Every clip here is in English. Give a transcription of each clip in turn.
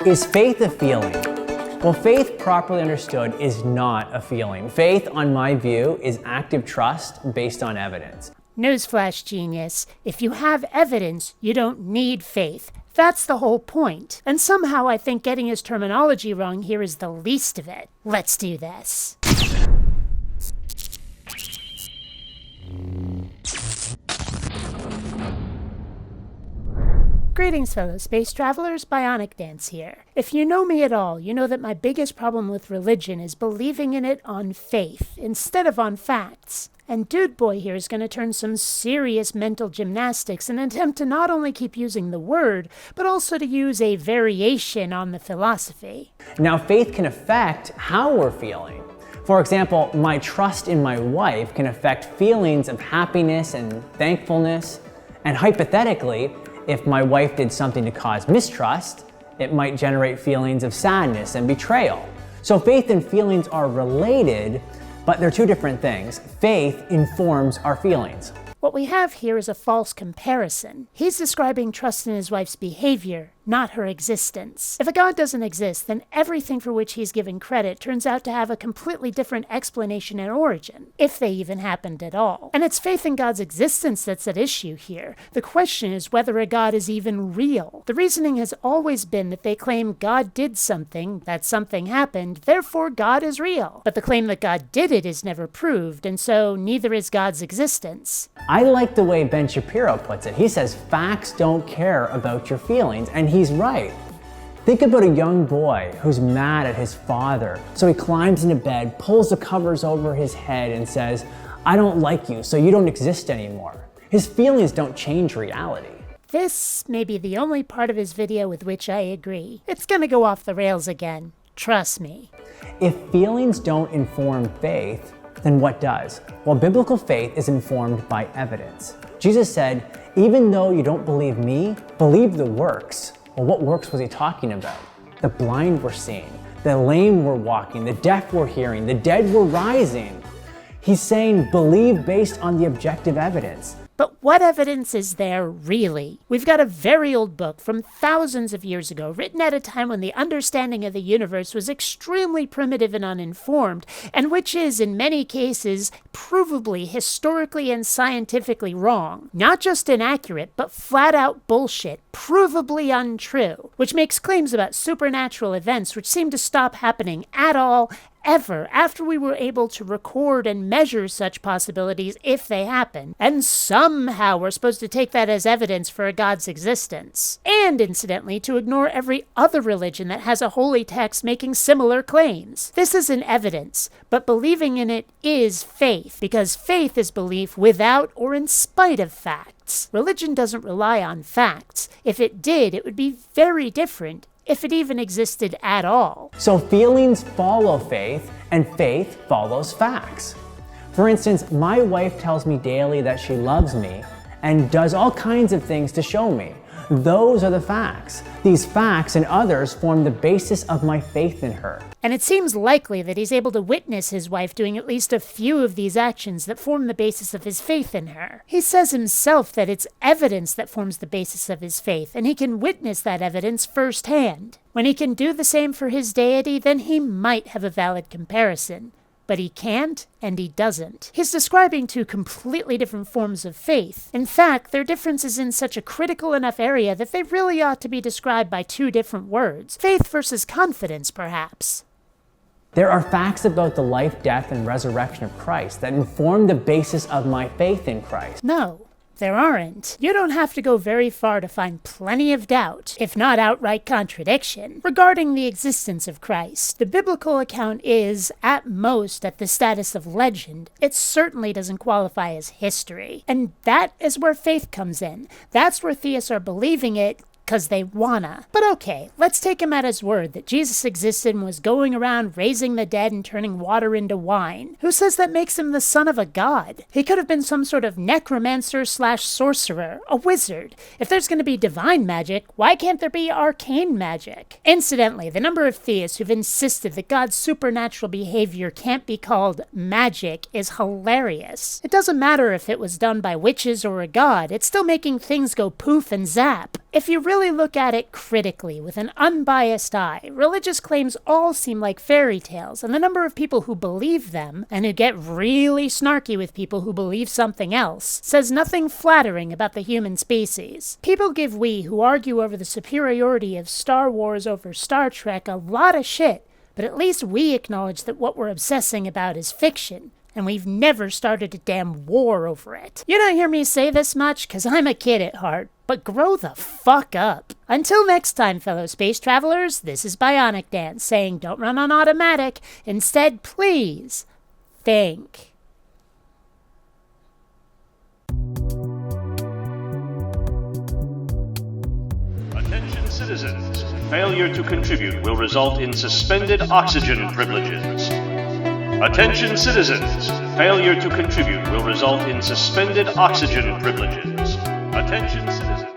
Is faith a feeling? Well, faith properly understood is not a feeling. Faith, on my view, is active trust based on evidence. Newsflash, genius. If you have evidence, you don't need faith. That's the whole point. And somehow I think getting his terminology wrong here is the least of it. Let's do this. Greetings, fellow space travelers, BionicDance here. If you know me at all, you know that my biggest problem with religion is believing in it on faith instead of on facts. And Dude Boy here is going to turn some serious mental gymnastics in an attempt to not only keep using the word, but also to use a variation on the philosophy. Now, faith can affect how we're feeling. For example, my trust in my wife can affect feelings of happiness and thankfulness, and hypothetically, if my wife did something to cause mistrust, it might generate feelings of sadness and betrayal. So faith and feelings are related, but they're two different things. Faith informs our feelings. What we have here is a false comparison. He's describing trust in his wife's behavior, not her existence. If a God doesn't exist, then everything for which he's given credit turns out to have a completely different explanation and origin, if they even happened at all. And it's faith in God's existence that's at issue here. The question is whether a God is even real. The reasoning has always been that they claim God did something, that something happened, therefore God is real. But the claim that God did it is never proved, and so neither is God's existence. I like the way Ben Shapiro puts it. He says facts don't care about your feelings, and he's right. Think about a young boy who's mad at his father. So he climbs into bed, pulls the covers over his head and says, "I don't like you, so you don't exist anymore." His feelings don't change reality. This may be the only part of his video with which I agree. It's gonna go off the rails again. Trust me. If feelings don't inform faith, then what does? Well, biblical faith is informed by evidence. Jesus said, "Even though you don't believe me, believe the works." Well, what works was he talking about? The blind were seeing, the lame were walking, the deaf were hearing, the dead were rising. He's saying believe based on the objective evidence. But what evidence is there, really? We've got a very old book from thousands of years ago, written at a time when the understanding of the universe was extremely primitive and uninformed, and which is, in many cases, provably, historically, and scientifically wrong. Not just inaccurate, but flat-out bullshit, provably untrue, which makes claims about supernatural events which seem to stop happening at all, ever, after we were able to record and measure such possibilities if they happen. And somehow we're supposed to take that as evidence for a God's existence. And incidentally, to ignore every other religion that has a holy text making similar claims. This isn't evidence, but believing in it is faith, because faith is belief without or in spite of facts. Religion doesn't rely on facts. If it did, it would be very different, if it even existed at all. So feelings follow faith, and faith follows facts. For instance, my wife tells me daily that she loves me and does all kinds of things to show me. Those are the facts. These facts and others form the basis of my faith in her. And it seems likely that he's able to witness his wife doing at least a few of these actions that form the basis of his faith in her. He says himself that it's evidence that forms the basis of his faith, and he can witness that evidence firsthand. When he can do the same for his deity, then he might have a valid comparison. But he can't, and he doesn't. He's describing two completely different forms of faith. In fact, their difference is in such a critical enough area that they really ought to be described by two different words. Faith versus confidence, perhaps. There are facts about the life, death, and resurrection of Christ that inform the basis of my faith in Christ. No. There aren't. You don't have to go very far to find plenty of doubt, if not outright contradiction, regarding the existence of Christ. The biblical account is, at most, at the status of legend. It certainly doesn't qualify as history. And that is where faith comes in. That's where theists are believing it, because they wanna. But okay, let's take him at his word that Jesus existed and was going around raising the dead and turning water into wine. Who says that makes him the son of a god? He could have been some sort of necromancer/sorcerer, a wizard. If there's gonna be divine magic, why can't there be arcane magic? Incidentally, the number of theists who've insisted that God's supernatural behavior can't be called magic is hilarious. It doesn't matter if it was done by witches or a god, it's still making things go poof and zap. If you really look at it critically, with an unbiased eye, religious claims all seem like fairy tales, and the number of people who believe them, and who get really snarky with people who believe something else, says nothing flattering about the human species. People give we, who argue over the superiority of Star Wars over Star Trek, a lot of shit, but at least we acknowledge that what we're obsessing about is fiction. And we've never started a damn war over it. You don't hear me say this much, cause I'm a kid at heart, but grow the fuck up. Until next time, fellow space travelers, this is BionicDance saying don't run on automatic. Instead, please, think. Attention citizens, failure to contribute will result in suspended oxygen privileges. Attention citizens, failure to contribute will result in suspended oxygen privileges. Attention citizens.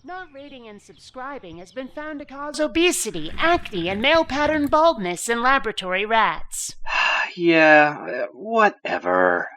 Not rating and subscribing has been found to cause obesity, acne, and male pattern baldness in laboratory rats. Yeah, whatever.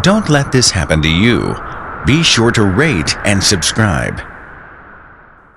Don't let this happen to you. Be sure to rate and subscribe.